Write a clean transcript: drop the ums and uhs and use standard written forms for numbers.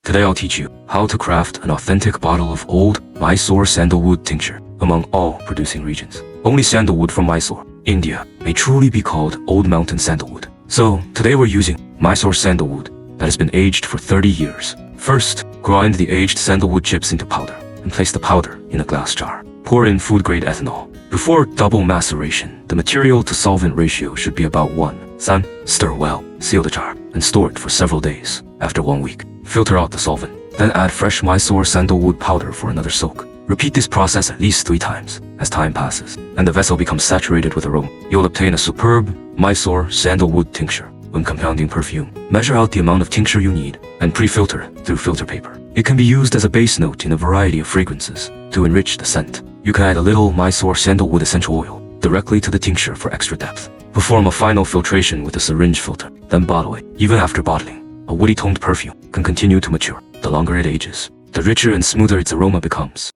Today I'll teach you how to craft an authentic bottle of old Mysore sandalwood tincture among all producing regions. Only sandalwood from Mysore, India, may truly be called old mountain sandalwood. So today we're using Mysore sandalwood that has been aged for 30 years. First, grind the aged sandalwood chips into powder and place the powder in a glass jar. Pour in food-grade ethanol. Before double maceration, the material to solvent ratio should be about 1:3. Stir well, seal the jar, and store it for several days. After 1 week, filter out the solvent. Then add fresh Mysore sandalwood powder for another soak. Repeat this process at least 3 times. As time passes, and the vessel becomes saturated with aroma, you'll obtain a superb Mysore sandalwood tincture. When compounding perfume, measure out the amount of tincture you need and pre-filter through filter paper. It can be used as a base note in a variety of fragrances to enrich the scent. You can add a little Mysore sandalwood essential oil directly to the tincture for extra depth. Perform a final filtration with a syringe filter, then bottle it. Even after bottling, a woody toned perfume can continue to mature. The longer it ages, the richer and smoother its aroma becomes.